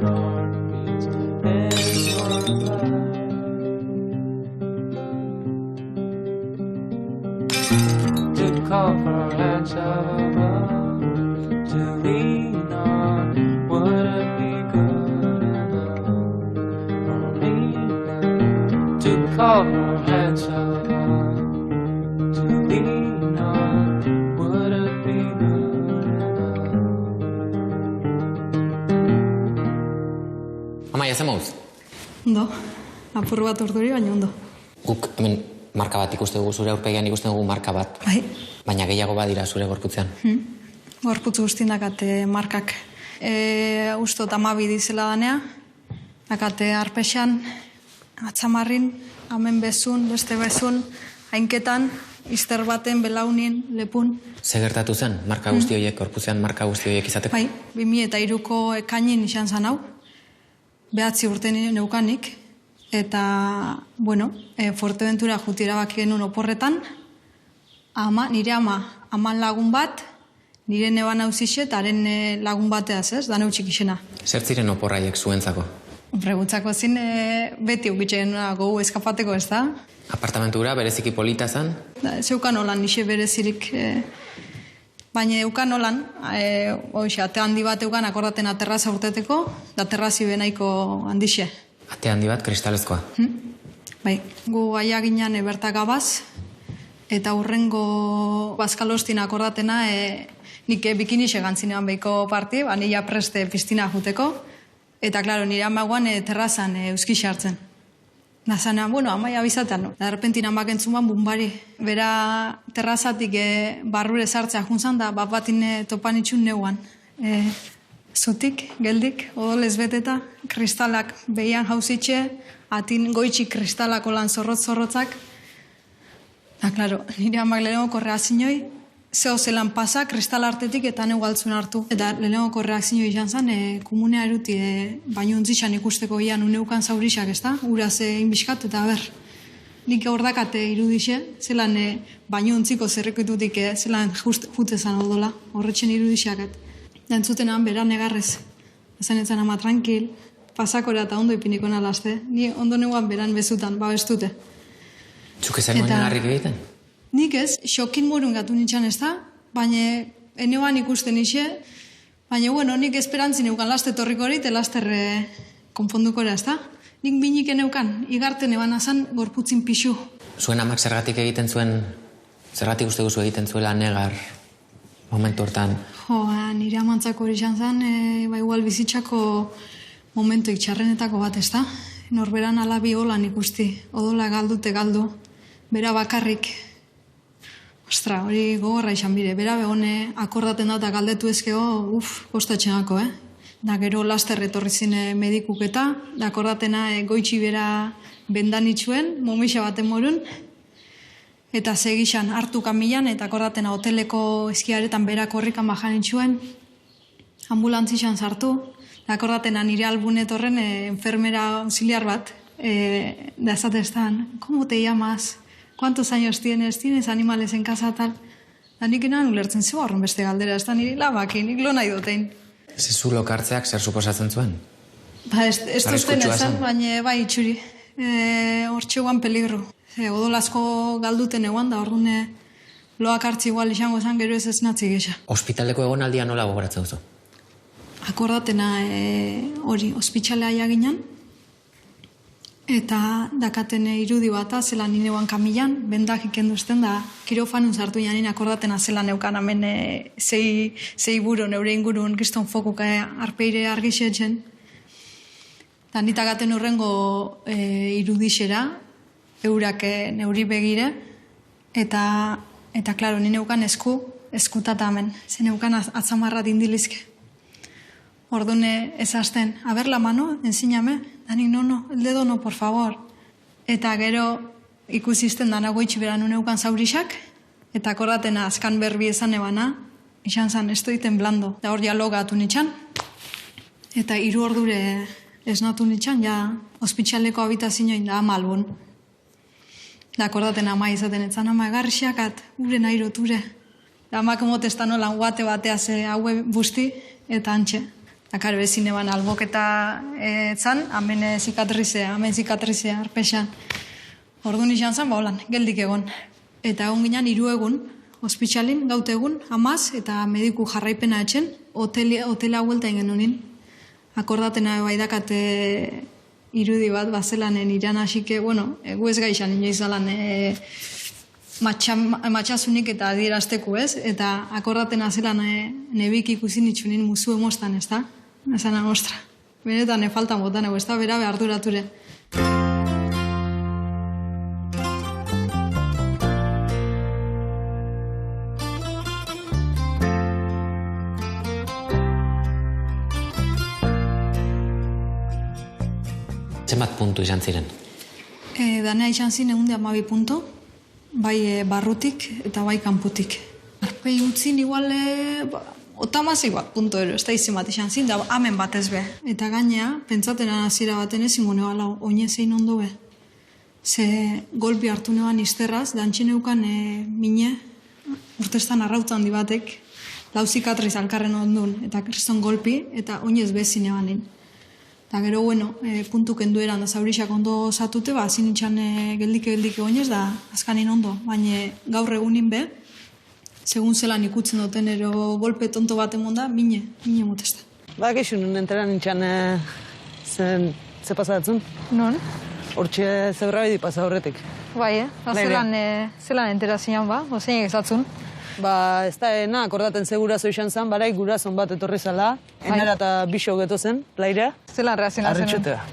heartbeats and your life. To call for hands above, to lean on, would it be good enough for me now? To call for hands above, to lean on, would it be good enough? Amaia, ze mauz? Ondo, apur bat urduri, baina ondo. Guk hemen marka bat ikusten dugu, zure aurpegian ikusten dugu marka bat. Bai. Baina gehiago badira zure gorputzean. Gorputz guztien dakate markak. Ustot 12 dizela danea, dakate arpexan, atzamarrin, hemen bezun, beste bezun, hainketan, izter baten, belaunin, lepun. Ze gertatu zen, marka guzti horiek, gorputzean marka guzti horiek izateko? Bai, 2003ko ekainin izan zan hau, 9 urte neukanik, eta, bueno, Fuerteventura jutira baki genuen oporretan, nire ama lagun bat, nire neban hauzixe, eta haren lagun bateaz, ez, da neutxik izena. Zer ziren oporraiek zuentzako? Pregutzako zin, beti ukitzen gogu eskapateko, ez da? Apartamentura bereziki polita zen? Zeukan holan, nixe berezirik, baina eukan holan, ate handi bat eukan akordaten aterraza urteteko, da terrazi benaiko handixe. Ate handi bat, kristalezkoa? Bai, gu aia ginen berta gabaz, eta hurrengo bazkalostin akordatena, nik bikini segantzinean behiko parti, nila preste piztina juteko, eta, klaro, nire amaguan terrazan euskixi hartzen. Nazanean, bueno, amaia bizatean, no? Da, errepentin amak entzuman bumbari. Bera terrazatik barrure sartzea juntzan, da bat batin topan itxun neuan. Zutik, geldik, odolez beteta, kristalak behian jauzitxe, atin goitxik kristalako lan zorrotz-zorrotzak. Da, klaro, nire amak lehenengo korrea zinoi, zeo zelan pasa, kristal artetik eta neu galtzun hartu. Eta lehenengo korreak zinoi izan zen, komunea eruti baino ontzitxan ikusteko ian uneukan zaurixak, ez da? Uraz inbiskat, eta ber, nik hordakate irudixe, zelan baino ontziko zerrekututik, zelan jutezan odola, horretxen irudixakat. Dantzutenan bera negarrez, ezanetzen ama tranquil, pasakora eta ondo ipiniko nalazte. Ni ondo neuan beran bezutan, babestute. Zuk ezen nuen negarrik egiten? Nik ez, xokin morun gatu nintzen ez da, baina eneoan ikusten ixe, baina, bueno, nik esperantzin eukan laste torrikorit, lasterre konfondukora ez da. Nik binik eneukan, igarten eban azan gorputzin pixu. Zuen amak zergatik egiten zuen, zergatik uste duzu egiten zuela negar momentu hortan? Nire amantzako hori izan zen, igual bizitzako momentu txarrenetako bat ez da. Norberan alabi holan ikusti, odola galdute galdu, bera bakarrik. Ostra, hori gogorra izan bire, bera begone akordaten da eta galdetu ezkego, kostatxenako, Da gero laster etorri zine medikuketa, da akordatena goitxi bera bendanitxuen, momixa baten morun, eta segixan hartu kamilan, eta akordatena hoteleko eskiaretan bera korrikan bajan itxuen, ambulantzixan sartu, da akordatena nire albunet horren enfermera auxiliar bat, da esatestan, ¿cómo te llamas? ¿Cuántos años tienes? ¿Tienes animales en casa tal? Da nik enan ulertzen zeu horren beste galdera, ez da niri labaki, nik lo nahi dutein. Zezu lokartzeak zer suposatzen zuen? Ez duzten ezan, baina bai itxuri. Hortxeguan peligro. Odolazko galduten eguan da, orduan loak hartzi igual izango zen, gero ez natzi gesa. Hospitaleko egonaldia nola gogoratzen duzu? Akordatena hori, ospitalea jaginan, eta dakaten irudi bata, zelan ninean kamilan, bendak ikenduzten da, kirofanun zartu janin akordatena zelan neukan hemen zei buru, neure ingurun, kriston fokuk arpeire argixetzen. Eta nitagaten horrengo irudixera, eurak neuri begire, eta klaro, nineukan eskutata hemen, zeneukan atzamarra dindilizke. Orduan ez hasten, a ver la mano, enséñame, danik no, el dedo no, por favor. Eta gero ikusisten dana goitxi beran uneukan zaurixak, eta akordatena azkan berbi ezan ebana, izan zan, estoy temblando. Da hor dialogatu nitxan, eta 3 ordure esnatu nitxan, ja ospitxaleko habitazioin da amalbun. Da akordatena ama izaten etzan, ama egarrixakat, ure nahi roture. Da amak motestan holan guate bateaz haue busti, eta antxe. Dakar, bezin eban alboketa etzan, hemen zikatrizea, arpexan. Orduan izan zen, holan, geldik egon. Eta egon ginen 3 egun, ospitsalin, gaut egun, 10, eta mediku jarraipena etxen, hotela huelta ingen honin. Akordatena bai dakate irudi bat, bazelanen iran hasike, gu ez gaixan inoiz dalan matxasunik eta adierazteku, ez? Eta akordatena zelan nebik ikusi nitsunin musu emostan, ez da? Ezan, ostra, benetan faltan botan egu, ez da, bera behardurature. Zenbat puntu izan ziren? Danea izan ziren 112 puntu, bai barrutik eta bai kanputik. Arpei utzin igual, otamazik bat puntu ero, ez da izin bat izan zin, da hamen batez be. Eta gainea, pentsaten hasiera baten ezin gonebala, oine zein ondo be. Ze golpi hartu neban izterraz, dantxin eukan mine, urtestan arrautan di batek, 4 zikatriz alkarren ondun, eta kriston golpi, eta oinez bezin eban nin. Eta gero, puntu kendu eran da zaurixak ondo zatute, zin itxan geldike oinez, da azkanin ondo. Baina gaur egunin be, segun zelan ikutzen duten ero golpe tonto bat emon da, mine motesta. Ba, geixo, enteran itxan ze pasatzen? Non? Hortxe zebra bedi pasa horretik. Bai, zelan enterazioan ba, ozein egizatzun. Ba, ez da, akordaten segurazo izan zen, barai gurazon bat etorri zala, enera eta biso geto zen, lairea. Zelan reazionatzen? Arritxutea,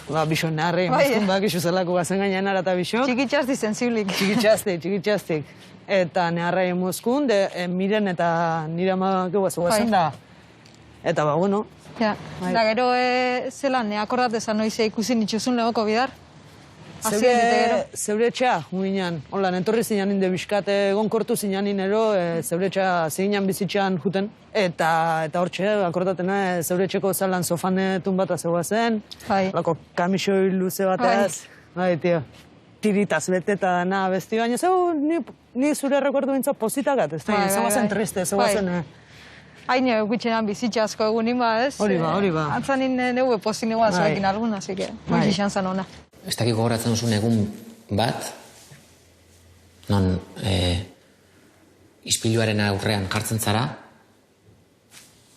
ba, biso naharri, emazkun, ba, gixo zelako gazen gaina enera eta biso. Txikitxazti sensiblik. Txikitxaztik. Eta neharra emozkun, miren eta nire amageu guazen da. Eta ba, Ja, da gero zelan, akordatezan noize ikusi nitxuzun legoko bidar? Zeure etxea, guinan. Holan, entorri zinan inde biskate, gonkortu zinan inero, zeure etxea zinan bizitxean juten. Eta hortxe, akordatena, zeure etxeko zalan sofanetun bat azegoa zen. Lako kamisoi luze bateaz. Bai, tio. Tiritaz beteta dana besti baina, ni zure rekordu bintza pozitagat, ez da, zegoa zen triste, zegoa zen. Haine gutxenan bizitxe asko egunin ba, ez? Hori ba. Antzanin neue pozin eguan zuekin algun, así que, izan zan ona. Ez dakik gogoratzen duzun egun bat, non ispiluaren aurrean jartzen zara,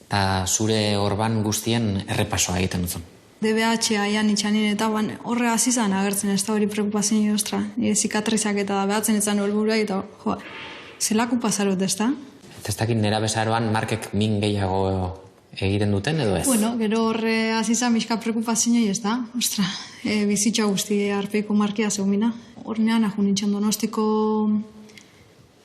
eta zure orban guztien errepasoa egiten duzun. DBH-a ian itxanin eta horre azizan agertzen ez da hori preokupazio ostra. Nire zikatrizak eta behatzen etzan helburua eta zelako pasarot ez da? Ez dakit nera bezaroan markek min gehiago egiten duten edo ez? Gero horre azizan bizka preokupazio ez da, ostra. Bizitza guzti arpeiko markia zeumina. Hornean ahun nintzen Donostiko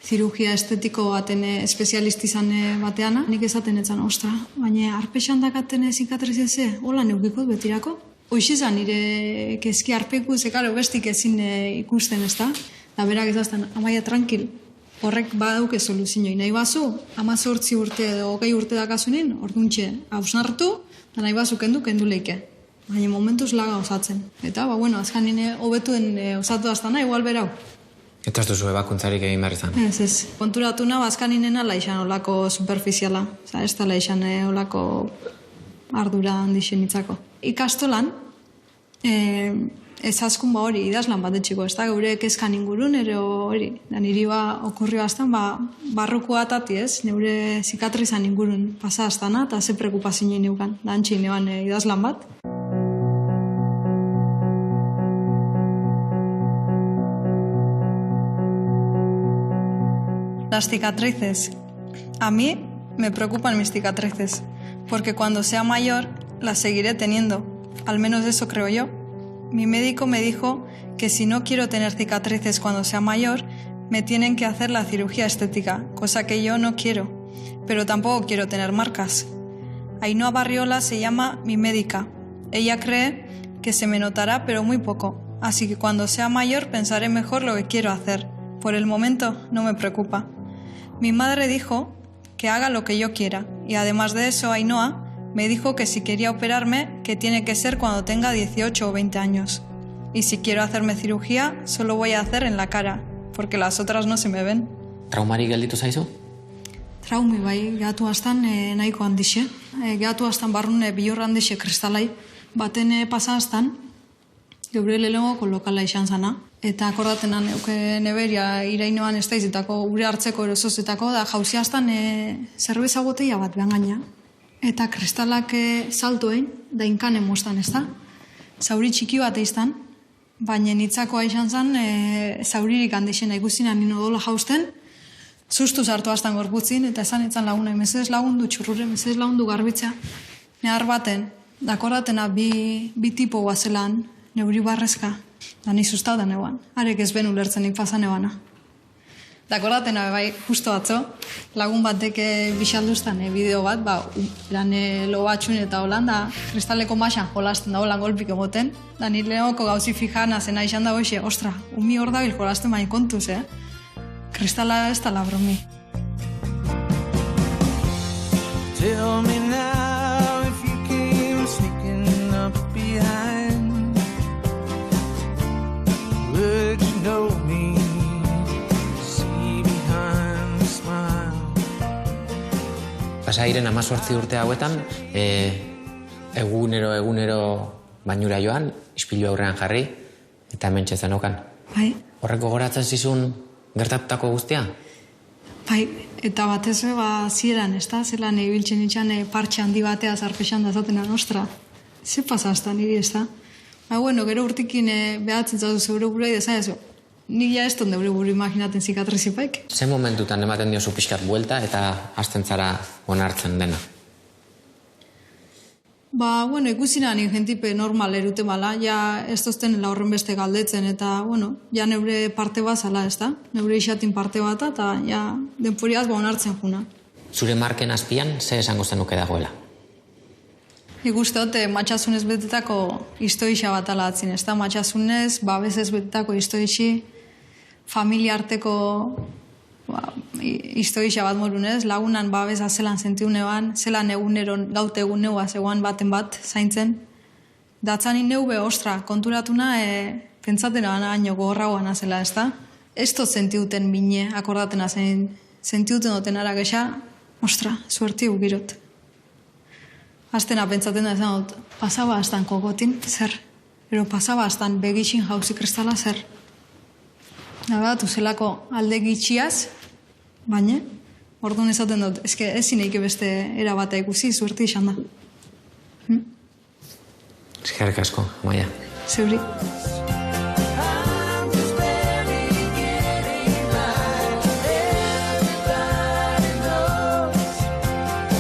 zirugia estetiko baten espezialistizan bateana. Nik ezaten etzan, ostra, baina arpexan dakaten zikatrizeze, hola neukiko betirako. Hoxizan nire kezki arpeku zekaro bestik ezin ikusten ez da. Da berak ezazten, amaia tranquil, horrek badauke soluzioi. Nahi bazu, 18 urte edo 20 urte dakasunin, orduntxe hausnartu, da nahi bazu kendu leike. Baina momentuz laga osatzen. Eta, azkan nire hobetuen osatu daztana, igual berau. Eta ez duzu ebakuntzarik egin behar izan? Ez. Konturatu nahi, azkan nire nala izan olako superficiala. Ez dala izan olako ardura handixen itzako. Ikastolan, ez askun hori idazlan bat etxiko, ez da, geure kezkan ingurun, ero hori, da niri okurri bastan, barruko atati ez, neure zikatrizan ingurun pasa aztana, eta ze preokupazio neukan, da antxin eban idazlan bat. Las cicatrices. A mí me preocupan mis cicatrices, porque cuando sea mayor las seguiré teniendo, al menos eso creo yo. Mi médico me dijo que si no quiero tener cicatrices cuando sea mayor, me tienen que hacer la cirugía estética, cosa que yo no quiero, pero tampoco quiero tener marcas. Ainhoa Barriola se llama mi médica. Ella cree que se me notará, pero muy poco, así que cuando sea mayor pensaré mejor lo que quiero hacer. Por el momento no me preocupa. Mi madre dijo que haga lo que yo quiera, y además de eso, Ainhoa me dijo que si quería operarme, que tiene que ser cuando tenga 18 o 20 años. Y si quiero hacerme cirugía, solo voy a hacer en la cara, porque las otras no se me ven. Traumarik gelditu zaizu? Traumi bai, gehatu hastan nahiko handixe. Gehatu hastan barrun bilor handixe kristalai. Baten pasaztan, geure lehenogoko lokala izan zana. Eta akordatenan neberia irainoan ez daizitako, gure hartzeko erosozetako, da jauzi hastan zerbeza boteia bat behan gaina. Eta kristalak saltoen, da inkanen mostan ez da. Zauri txiki bat eiztan, baina nitzakoa izan zen, zauririk handixena ikusinan nino dola jausten, sustu sartu hastan gorputzin, eta esan etzan laguna, mesedez lagundu txurrure, mesedez lagundu garbitza. Nehar baten, dakordatena bi tipo guazelan, neuri barrezka, da ni sustau da neuan. Arek ez ben ulertzenik pasan nebana. Dakordatena bai, justo atzo, lagun batek bixalduztan bideo bat, lan lo batxun eta holan, da kristaleko masan jolasten da holan golpik emoten, da ni lehenoko gauzi fijana zena izan da hoxe, ostra, umi hor dabil jolasten baina kontuz, Kristala ez da labromi. Tell me now if you came sneaking up behind. Would you know me? See behind the smile. Pasairen 18 urte hauetan, egunero bainura joan, ispilu aurrean jarri, eta hementxe zenokan. Bai. Horrek gogoratzen zizun gertatutako guztia? Bai, eta batez zieran, ez da? Zelan ibiltzen itxan partxe handi batea zarpexan da zatena nostra. Ze pasazta niri, ez da? Bueno, gero urtikin behatzen zaudu zeure gure idezan ez, nik ja ez ton deure gure imaginaten zikatrizipaik. Ze momentutan ematen diozu pixkat buelta eta hasten zara onartzen dena? Bueno, ikusina nik jentipe normal erute mala, ja ez tozten horren beste galdetzen, eta, ja neure parte bat zala, ez da? Neure isatin parte bat, eta ja denporiaz onartzen juna. Zure marken azpian, ze esango zenuke dagoela? Nik uste dut, matxasunez betetako istoixa bat alatzen, ez da? Matxasunez, babesez betetako istoixi, familia arteko istoixa bat morunez, lagunan babesa zelan sentiunean, zelan egunero, gaute eguneua zegoan baten bat zaintzen. Datzanin neube, ostra, konturatuna, pentsaten baino gogorragoan azela, ez da? Ez dut sentiuten bine, akordatena zen, sentiuten duten aragesa, ostra, suerti ugirot. Aztena pentsaten da ezan dut, pasaba aztan kogotin, zer? Ero pasaba aztan begixin jauzi kristala, zer? Nabatu zelako alde gitxiaz, baina, orduan esaten dut, ezin eike beste erabata ikusi, suerti izan da. Eskerrik asko, Amaia. Zeuri.